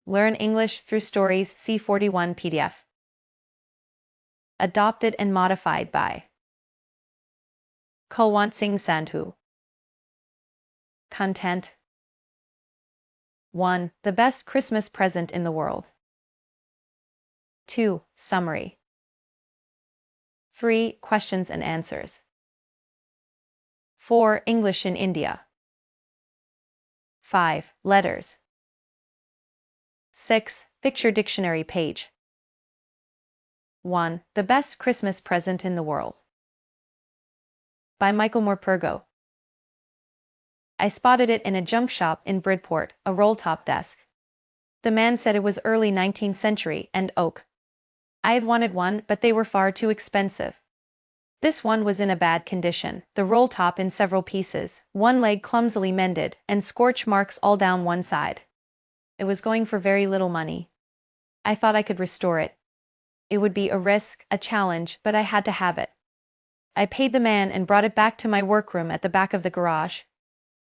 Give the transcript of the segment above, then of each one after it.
Learn English through stories. C41 PDF. Adopted and modified by Kulwant Singh Sandhu. Content 1. The best Christmas present in the world. 2. Summary. 3. Questions and answers. 4. English in India. 5. Letters. 6. Picture dictionary page. 1. The best Christmas present in the world. By Michael Morpurgo. I spotted it in a junk shop in Bridport, a roll-top desk. The man said it was early 19th century and oak. I had wanted one, but they were far too expensive. This one was in a bad condition, the roll-top in several pieces, one leg clumsily mended, and scorch marks all down one side. It was going for very little money. I thought I could restore it. It would be a risk, a challenge, but I had to have it. I paid the man and brought it back to my workroom at the back of the garage.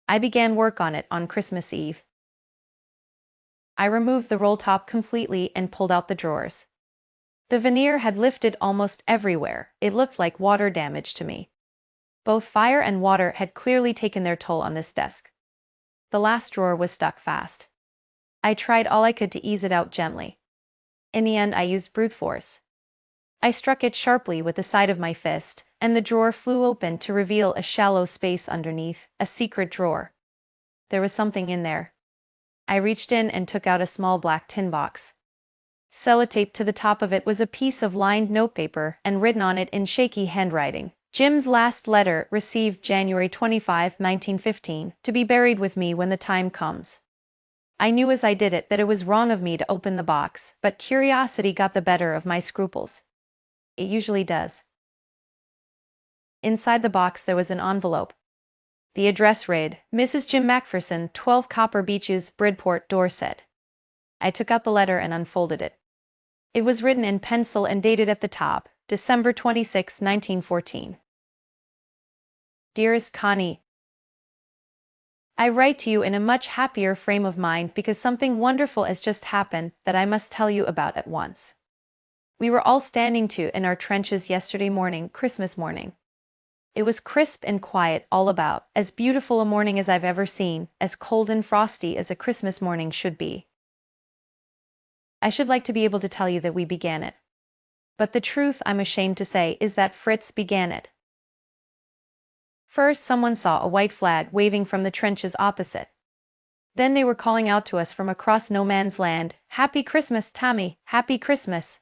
I began work on it on Christmas Eve. I removed the roll-top completely and pulled out the drawers. The veneer had lifted almost everywhere. It looked like water damage to me. Both fire and water had clearly taken their toll on this desk. The last drawer was stuck fast. I tried all I could to ease it out gently. In the end, I used brute force. I struck it sharply with the side of my fist, and the drawer flew open to reveal a shallow space underneath, a secret drawer. There was something in there. I reached in and took out a small black tin box. Sellotaped to the top of it was a piece of lined notepaper, and written on it in shaky handwriting, "Jim's last letter, received January 25, 1915, to be buried with me when the time comes." I knew as I did it that it was wrong of me to open the box, but curiosity got the better of my scruples. It usually does. Inside the box there was an envelope. The address read, Mrs. Jim Macpherson, 12 Copper Beeches, Bridport, Dorset. I took out the letter and unfolded it. It was written in pencil and dated at the top, December 26, 1914. Dearest Connie, I write to you in a much happier frame of mind because something wonderful has just happened that I must tell you about at once. We were all standing in our trenches yesterday morning, Christmas morning. It was crisp and quiet all about, as beautiful a morning as I've ever seen, as cold and frosty as a Christmas morning should be. I should like to be able to tell you that we began it. But the truth, I'm ashamed to say, is that Fritz began it. First, someone saw a white flag waving from the trenches opposite. Then they were calling out to us from across no man's land, "Happy Christmas, Tommy, Happy Christmas."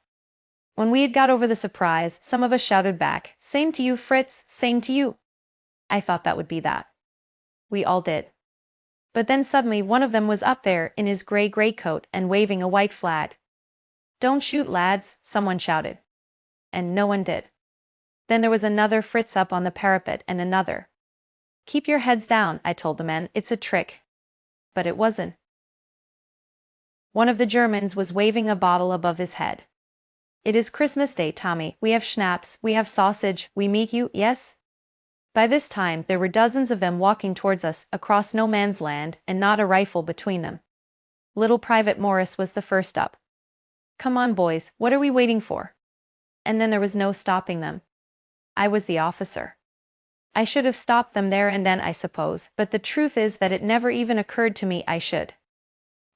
When we had got over the surprise, some of us shouted back, "Same to you, Fritz, same to you." I thought that would be that. We all did. But then suddenly one of them was up there in his gray greatcoat and waving a white flag. "Don't shoot, lads," someone shouted. And no one did. Then there was another Fritz up on the parapet and another. "Keep your heads down," I told the men, "it's a trick." But it wasn't. One of the Germans was waving a bottle above his head. "It is Christmas Day, Tommy. We have schnapps, we have sausage, we meet you, yes?" By this time, there were dozens of them walking towards us, across no man's land, and not a rifle between them. Little Private Morris was the first up. "Come on, boys, what are we waiting for?" And then there was no stopping them. I was the officer. I should have stopped them there and then, I suppose, but the truth is that it never even occurred to me I should.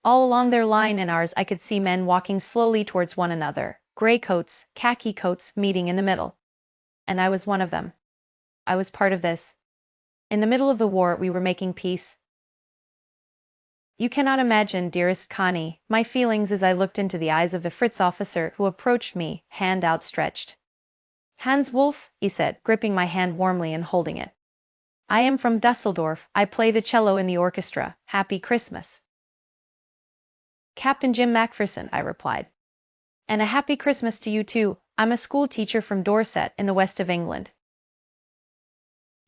All along their line and ours I could see men walking slowly towards one another, gray coats, khaki coats, meeting in the middle. And I was one of them. I was part of this. In the middle of the war we were making peace. You cannot imagine, dearest Connie, my feelings as I looked into the eyes of the Fritz officer who approached me, hand outstretched. "Hans Wolf," he said, gripping my hand warmly and holding it. "I am from Dusseldorf, I play the cello in the orchestra, Happy Christmas." "Captain Jim Macpherson," I replied. "And a happy Christmas to you too, I'm a school teacher from Dorset in the west of England."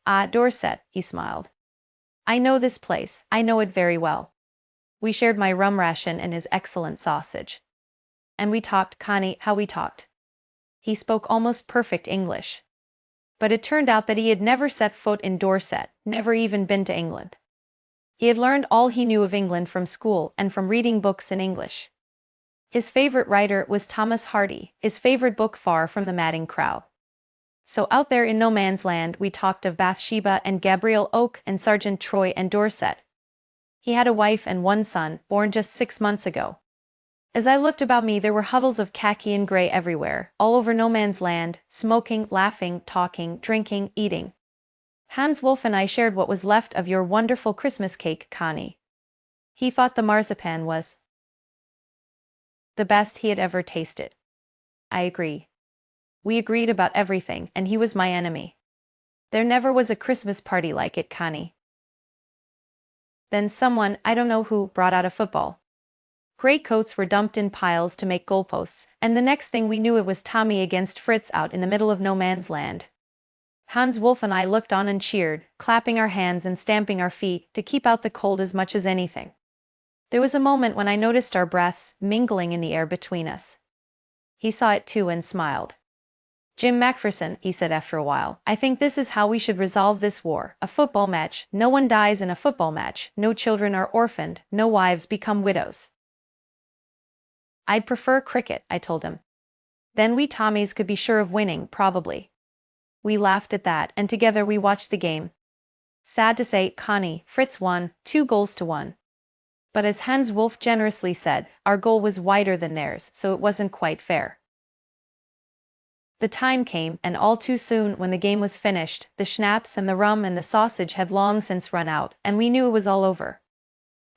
"Ah, Dorset," he smiled. "I know this place, I know it very well." We shared my rum ration and his excellent sausage. And we talked, Connie, how we talked. He spoke almost perfect English. But it turned out that he had never set foot in Dorset, never even been to England. He had learned all he knew of England from school and from reading books in English. His favorite writer was Thomas Hardy, his favorite book Far from the Madding Crowd. So out there in no man's land we talked of Bathsheba and Gabriel Oak and Sergeant Troy and Dorset. He had a wife and one son, born just 6 months ago. As I looked about me there were huddles of khaki and grey everywhere, all over no man's land, smoking, laughing, talking, drinking, eating. Hans Wolf and I shared what was left of your wonderful Christmas cake, Connie. He thought the marzipan was the best he had ever tasted. I agree. We agreed about everything, and he was my enemy. There never was a Christmas party like it, Connie. Then someone, I don't know who, brought out a football. Grey coats were dumped in piles to make goalposts, and the next thing we knew it was Tommy against Fritz out in the middle of no man's land. Hans Wolf and I looked on and cheered, clapping our hands and stamping our feet to keep out the cold as much as anything. There was a moment when I noticed our breaths mingling in the air between us. He saw it too and smiled. Jim Macpherson, he said after a while, I think this is how we should resolve this war. A football match, no one dies in a football match, no children are orphaned, no wives become widows. I'd prefer cricket, I told him. Then we Tommies could be sure of winning, probably. We laughed at that, and together we watched the game. Sad to say, Connie, Fritz won, 2-1. But as Hans Wolf generously said, our goal was wider than theirs, so it wasn't quite fair. The time came, and all too soon when the game was finished, the schnapps and the rum and the sausage had long since run out, and we knew it was all over.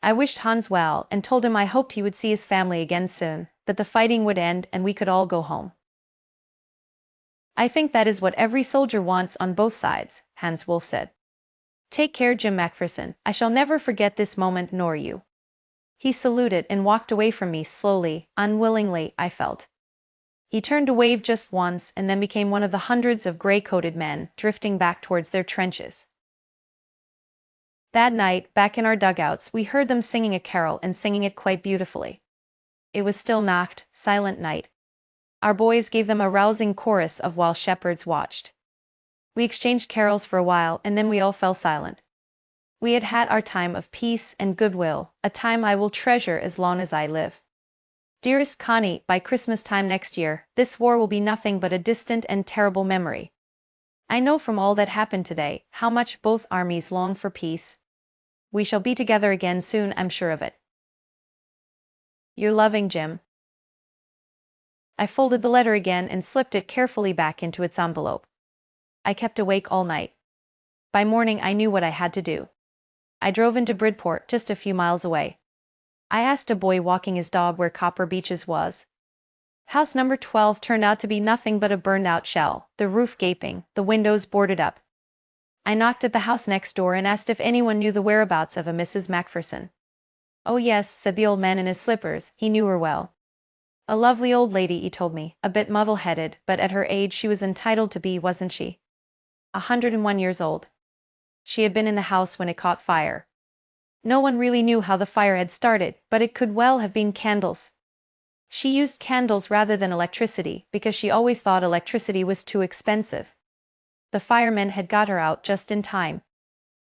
I wished Hans well, and told him I hoped he would see his family again soon, that the fighting would end and we could all go home. I think that is what every soldier wants on both sides, Hans Wolf said. Take care, Jim Macpherson, I shall never forget this moment nor you. He saluted and walked away from me slowly, unwillingly, I felt. He turned to wave just once and then became one of the hundreds of grey-coated men drifting back towards their trenches. That night, back in our dugouts, we heard them singing a carol and singing it quite beautifully. It was still nacht, silent night. Our boys gave them a rousing chorus of While Shepherds Watched. We exchanged carols for a while and then we all fell silent. We had had our time of peace and goodwill, a time I will treasure as long as I live. Dearest Connie, by Christmas time next year, this war will be nothing but a distant and terrible memory. I know from all that happened today, how much both armies long for peace. We shall be together again soon, I'm sure of it. Your loving Jim. I folded the letter again and slipped it carefully back into its envelope. I kept awake all night. By morning I knew what I had to do. I drove into Bridport, just a few miles away. I asked a boy walking his dog where Copper Beeches was. House number 12 turned out to be nothing but a burned-out shell, the roof gaping, the windows boarded up. I knocked at the house next door and asked if anyone knew the whereabouts of a Mrs. Macpherson. Oh yes, said the old man in his slippers, he knew her well. A lovely old lady, he told me, a bit muddle-headed, but at her age she was entitled to be, wasn't she? 101 years old. She had been in the house when it caught fire. No one really knew how the fire had started, but it could well have been candles. She used candles rather than electricity, because she always thought electricity was too expensive. The firemen had got her out just in time.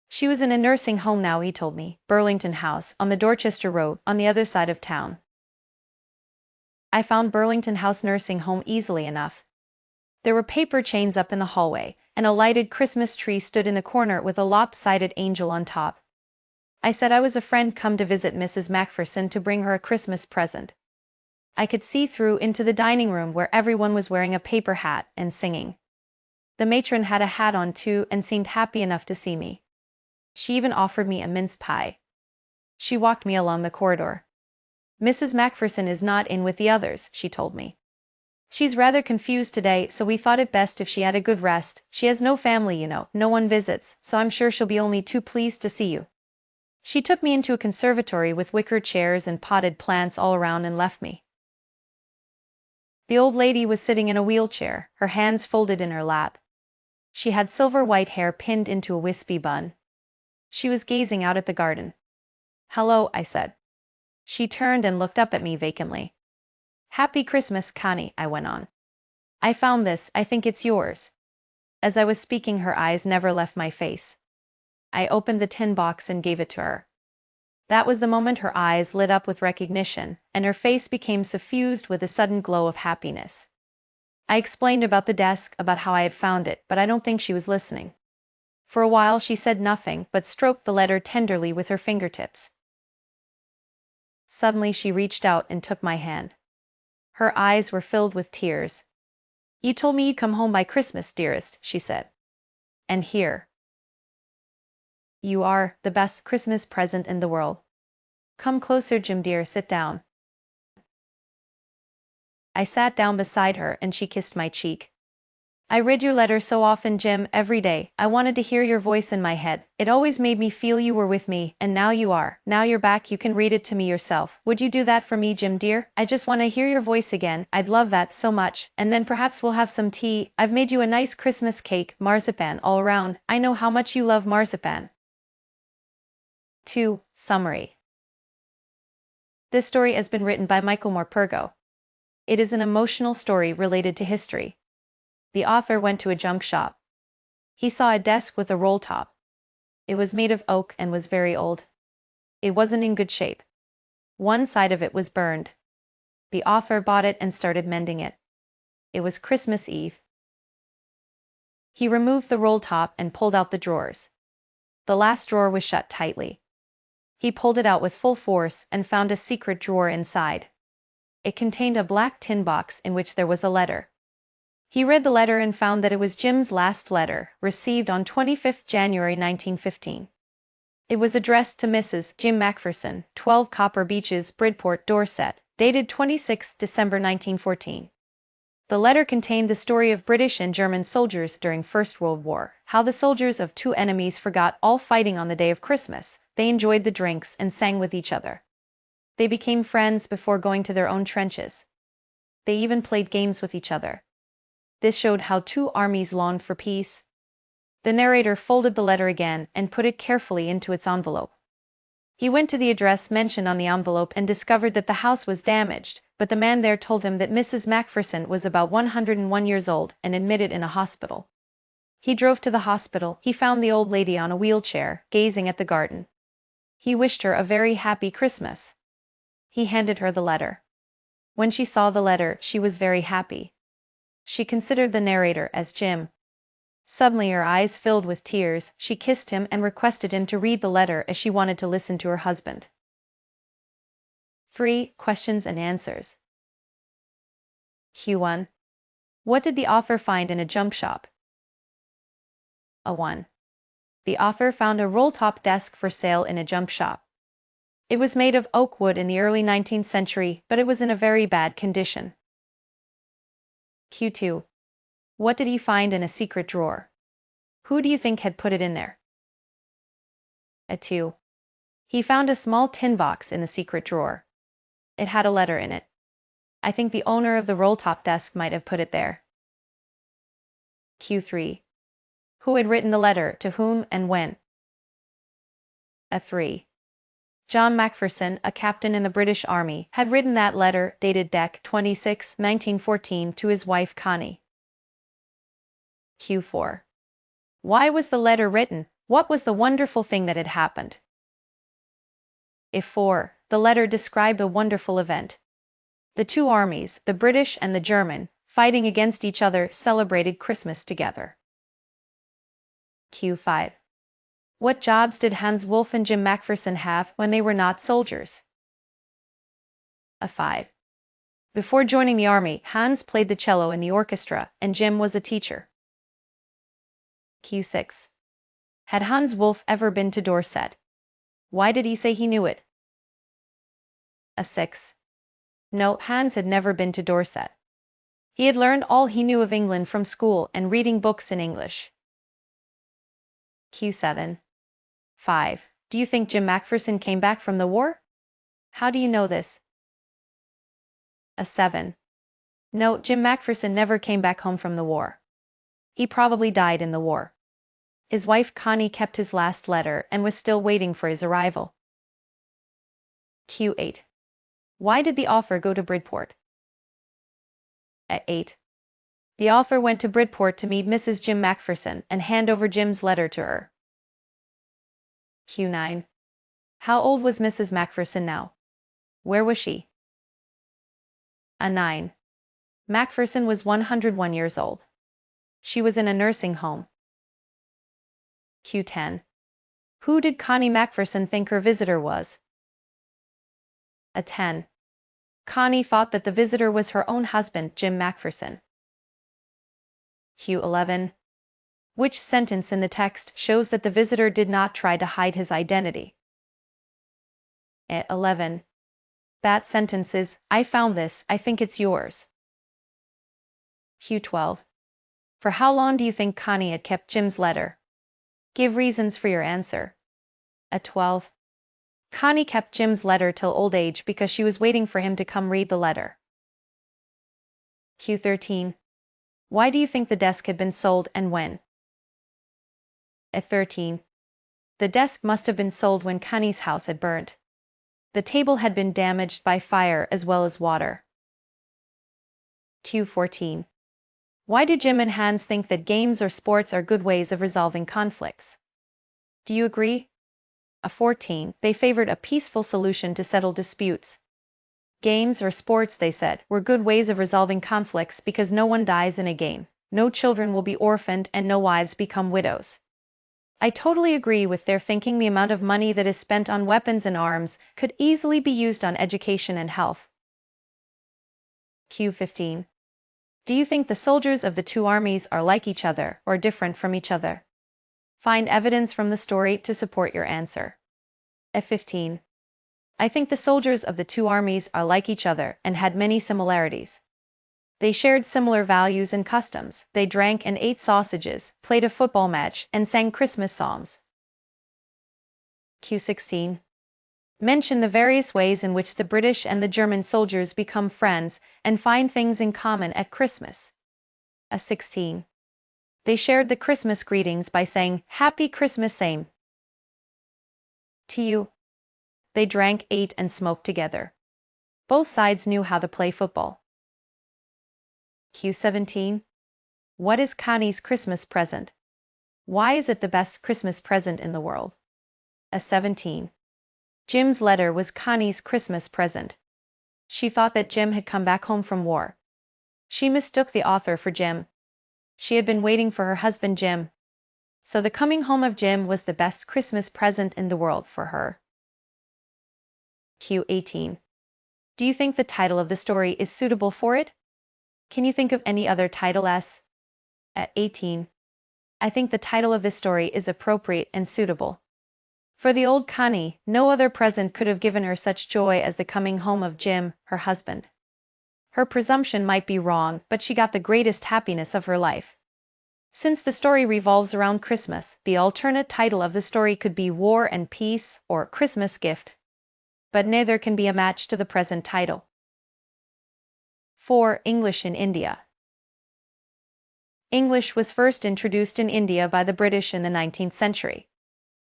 She was in a nursing home now, he told me, Burlington House, on the Dorchester Road, on the other side of town. I found Burlington House nursing home easily enough. There were paper chains up in the hallway, and a lighted Christmas tree stood in the corner with a lopsided angel on top. I said I was a friend come to visit Mrs. Macpherson to bring her a Christmas present. I could see through into the dining room where everyone was wearing a paper hat and singing. The matron had a hat on too and seemed happy enough to see me. She even offered me a mince pie. She walked me along the corridor. Mrs. Macpherson is not in with the others, she told me. She's rather confused today, so we thought it best if she had a good rest. She has no family, you know, no one visits, so I'm sure she'll be only too pleased to see you. She took me into a conservatory with wicker chairs and potted plants all around and left me. The old lady was sitting in a wheelchair, her hands folded in her lap. She had silver white hair pinned into a wispy bun. She was gazing out at the garden. "Hello," I said. She turned and looked up at me vacantly. "Happy Christmas, Connie," I went on. "I found this, I think it's yours." As I was speaking, her eyes never left my face. I opened the tin box and gave it to her. That was the moment her eyes lit up with recognition, and her face became suffused with a sudden glow of happiness. I explained about the desk, about how I had found it, but I don't think she was listening. For a while she said nothing, but stroked the letter tenderly with her fingertips. Suddenly she reached out and took my hand. Her eyes were filled with tears. "You told me you'd come home by Christmas, dearest," she said. "And here you are, the best Christmas present in the world. Come closer, Jim dear, sit down." I sat down beside her and she kissed my cheek. "I read your letter so often, Jim, every day. I wanted to hear your voice in my head. It always made me feel you were with me, and now you are. Now you're back, you can read it to me yourself. Would you do that for me, Jim dear? I just want to hear your voice again. I'd love that so much. And then perhaps we'll have some tea. I've made you a nice Christmas cake, marzipan all around. I know how much you love marzipan." 2. Summary. This story has been written by Michael Morpurgo. It is an emotional story related to history. The author went to a junk shop. He saw a desk with a roll top. It was made of oak and was very old. It wasn't in good shape. One side of it was burned. The author bought it and started mending it. It was Christmas Eve. He removed the roll top and pulled out the drawers. The last drawer was shut tightly. He pulled it out with full force and found a secret drawer inside. It contained a black tin box in which there was a letter. He read the letter and found that it was Jim's last letter, received on 25 January 1915. It was addressed to Mrs. Jim Macpherson, 12 Copper Beeches, Bridport, Dorset, dated 26 December 1914. The letter contained the story of British and German soldiers during First World War, how the soldiers of two enemies forgot all fighting on the day of Christmas. They enjoyed the drinks and sang with each other. They became friends before going to their own trenches. They even played games with each other. This showed how two armies longed for peace. The narrator folded the letter again and put it carefully into its envelope. He went to the address mentioned on the envelope and discovered that the house was damaged, but the man there told him that Mrs. Macpherson was about 101 years old and admitted in a hospital. He drove to the hospital. He found the old lady on a wheelchair, gazing at the garden. He wished her a very happy Christmas. He handed her the letter. When she saw the letter, she was very happy. She considered the narrator as Jim. Suddenly her eyes filled with tears. She kissed him and requested him to read the letter as she wanted to listen to her husband. 3. Questions and answers. Q1. What did the author find in a junk shop? A1. The author found a roll-top desk for sale in a junk shop. It was made of oak wood in the early 19th century, but it was in a very bad condition. Q2. What did he find in a secret drawer? Who do you think had put it in there? A2. He found a small tin box in the secret drawer. It had a letter in it. I think the owner of the roll-top desk might have put it there. Q3. Who had written the letter, to whom, and when? A3. John Macpherson, a captain in the British Army, had written that letter, dated Dec. 26, 1914, to his wife Connie. Q4. Why was the letter written? What was the wonderful thing that had happened? A4. The letter described a wonderful event. The two armies, the British and the German, fighting against each other, celebrated Christmas together. Q5. What jobs did Hans Wolff and Jim Macpherson have when they were not soldiers? A5. Before joining the army, Hans played the cello in the orchestra, and Jim was a teacher. Q6. Had Hans Wolff ever been to Dorset? Why did he say he knew it? A6. No, Hans had never been to Dorset. He had learned all he knew of England from school and reading books in English. Q7. 5. Do you think Jim Macpherson came back from the war? How do you know this? A7. No, Jim Macpherson never came back home from the war. He probably died in the war. His wife Connie kept his last letter and was still waiting for his arrival. Q8. Why did the author go to Bridport? At 8. The author went to Bridport to meet Mrs. Jim Macpherson and hand over Jim's letter to her. Q9. How old was Mrs. Macpherson now? Where was she? A 9. Macpherson was 101 years old. She was in a nursing home. Q10. Who did Connie Macpherson think her visitor was? A 10. Connie thought that the visitor was her own husband, Jim Macpherson. Q11. Which sentence in the text shows that the visitor did not try to hide his identity? 11. That sentence is, I found this, I think it's yours. Q12. For how long do you think Connie had kept Jim's letter? Give reasons for your answer. 12. Connie kept Jim's letter till old age because she was waiting for him to come read the letter. Q13. Why do you think the desk had been sold and when? 13. The desk must have been sold when Connie's house had burnt. The table had been damaged by fire as well as water. Q14. Why do Jim and Hans think that games or sports are good ways of resolving conflicts? Do you agree? 14. They favored a peaceful solution to settle disputes. Games or sports, they said, were good ways of resolving conflicts because no one dies in a game, no children will be orphaned, and no wives become widows. I totally agree with their thinking the amount of money that is spent on weapons and arms could easily be used on education and health. Q15. Do you think the soldiers of the two armies are like each other or different from each other? Find evidence from the story to support your answer. 15. I think the soldiers of the two armies are like each other and had many similarities. They shared similar values and customs. They drank and ate sausages, played a football match, and sang Christmas songs. Q16. Mention the various ways in which the British and the German soldiers become friends and find things in common at Christmas. 16. They shared the Christmas greetings by saying, Happy Christmas same to you. They drank, ate, and smoked together. Both sides knew how to play football. Q17. What is Connie's Christmas present? Why is it the best Christmas present in the world? 17. Jim's letter was Connie's Christmas present. She thought that Jim had come back home from war. She mistook the author for Jim. She had been waiting for her husband Jim. So the coming home of Jim was the best Christmas present in the world for her. Q18. Do you think the title of the story is suitable for it? Can you think of any other title as? 18. I think the title of this story is appropriate and suitable. For the old Connie, no other present could have given her such joy as the coming home of Jim, her husband. Her presumption might be wrong, but she got the greatest happiness of her life. Since the story revolves around Christmas, the alternate title of the story could be War and Peace or Christmas Gift. But neither can be a match to the present title. 4. English in India. English was first introduced in India by the British in the 19th century.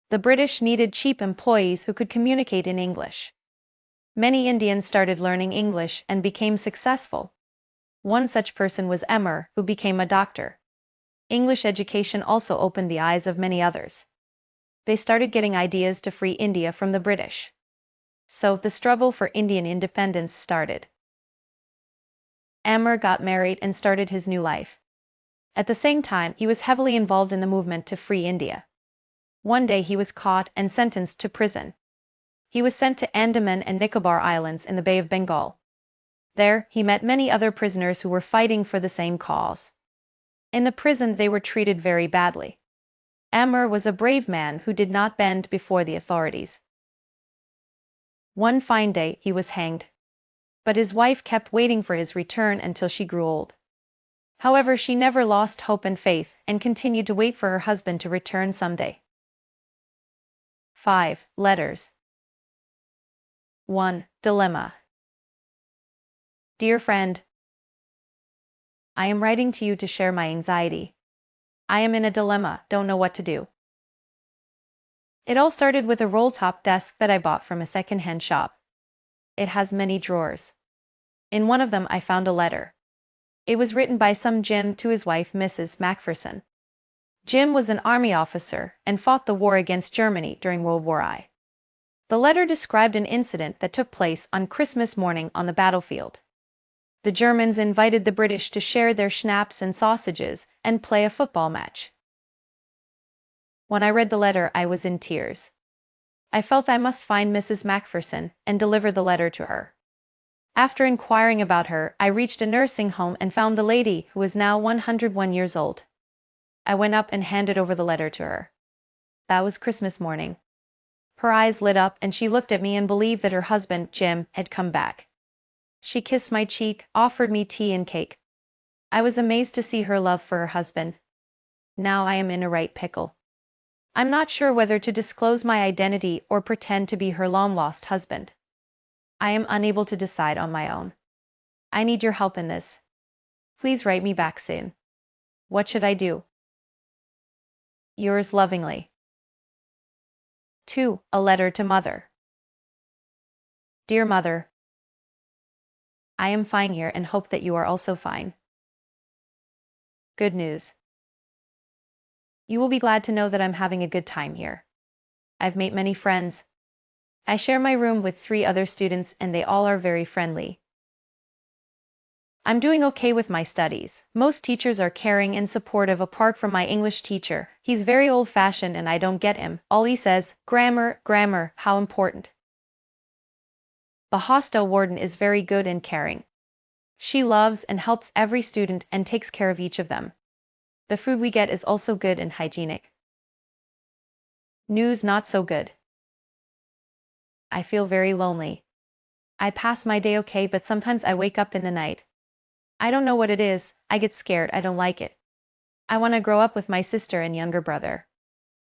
The British needed cheap employees who could communicate in English. Many Indians started learning English and became successful. One such person was Emmer, who became a doctor. English education also opened the eyes of many others. They started getting ideas to free India from the British. So, the struggle for Indian independence started. Emmer got married and started his new life. At the same time, he was heavily involved in the movement to free India. One day he was caught and sentenced to prison. He was sent to Andaman and Nicobar Islands in the Bay of Bengal. There, he met many other prisoners who were fighting for the same cause. In the prison they were treated very badly. Emmer was a brave man who did not bend before the authorities. One fine day he was hanged. But his wife kept waiting for his return until she grew old. However, she never lost hope and faith and continued to wait for her husband to return someday. 5. Letters. 1. Dilemma. Dear friend, I am writing to you to share my anxiety. I am in a dilemma, don't know what to do. It all started with a roll-top desk that I bought from a second-hand shop. It has many drawers. In one of them I found a letter. It was written by some Jim to his wife Mrs. Macpherson. Jim was an army officer and fought the war against Germany during World War I. The letter described an incident that took place on Christmas morning on the battlefield. The Germans invited the British to share their schnapps and sausages and play a football match. When I read the letter, I was in tears. I felt I must find Mrs. Macpherson and deliver the letter to her. After inquiring about her, I reached a nursing home and found the lady, who was now 101 years old. I went up and handed over the letter to her. That was Christmas morning. Her eyes lit up and she looked at me and believed that her husband, Jim, had come back. She kissed my cheek, offered me tea and cake. I was amazed to see her love for her husband. Now I am in a right pickle. I'm not sure whether to disclose my identity or pretend to be her long-lost husband. I am unable to decide on my own. I need your help in this. Please write me back soon. What should I do? Yours lovingly. 2. A letter to Mother. Dear Mother, I am fine here and hope that you are also fine. Good news. You will be glad to know that I'm having a good time here. I've made many friends. I share my room with 3 other students and they all are very friendly. I'm doing okay with my studies. Most teachers are caring and supportive apart from my English teacher. He's very old-fashioned and I don't get him. All he says, grammar, grammar, how important. The hostel warden is very good and caring. She loves and helps every student and takes care of each of them. The food we get is also good and hygienic. News not so good. I feel very lonely. I pass my day okay, but sometimes I wake up in the night. I don't know what it is, I get scared, I don't like it. I want to grow up with my sister and younger brother.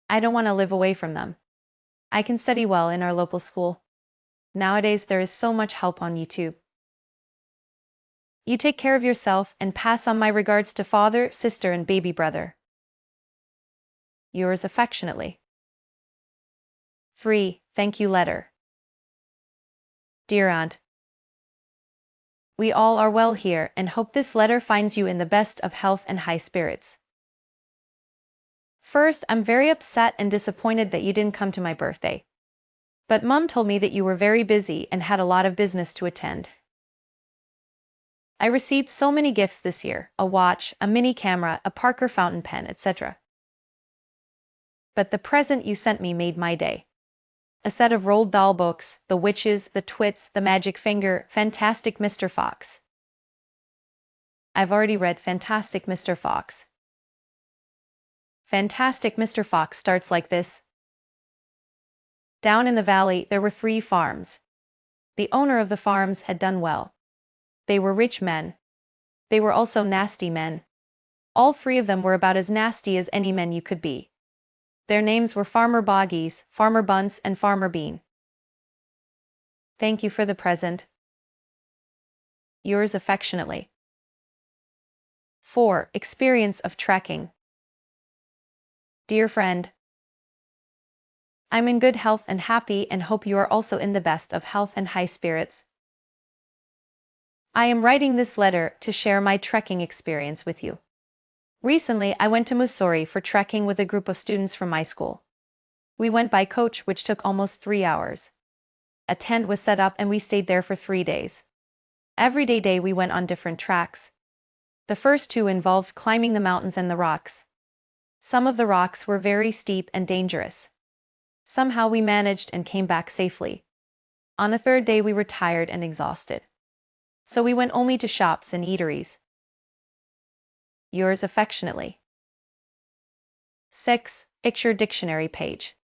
I don't want to live away from them. I can study well in our local school. Nowadays there is so much help on YouTube. You take care of yourself and pass on my regards to father, sister and baby brother. Yours affectionately. 3. Thank you letter. Dear Aunt, we all are well here and hope this letter finds you in the best of health and high spirits. First, I'm very upset and disappointed that you didn't come to my birthday. But Mom told me that you were very busy and had a lot of business to attend. I received so many gifts this year, a watch, a mini camera, a Parker fountain pen, etc. But the present you sent me made my day. A set of Roald Dahl books, The Witches, The Twits, The Magic Finger, Fantastic Mr. Fox. I've already read Fantastic Mr. Fox. Fantastic Mr. Fox starts like this. Down in the valley there were 3 farms. The owner of the farms had done well. They were rich men. They were also nasty men. All 3 of them were about as nasty as any men you could be. Their names were Farmer Boggies, Farmer Bunce and Farmer Bean. Thank you for the present. Yours affectionately. 4. Experience of trekking. Dear friend, I'm in good health and happy and hope you are also in the best of health and high spirits. I am writing this letter to share my trekking experience with you. Recently, I went to Mussoorie for trekking with a group of students from my school. We went by coach, which took almost 3 hours. A tent was set up and we stayed there for 3 days. Every day we went on different tracks. The first 2 involved climbing the mountains and the rocks. Some of the rocks were very steep and dangerous. Somehow we managed and came back safely. On the 3rd day we were tired and exhausted. So we went only to shops and eateries. Yours affectionately. 6. Picture dictionary page.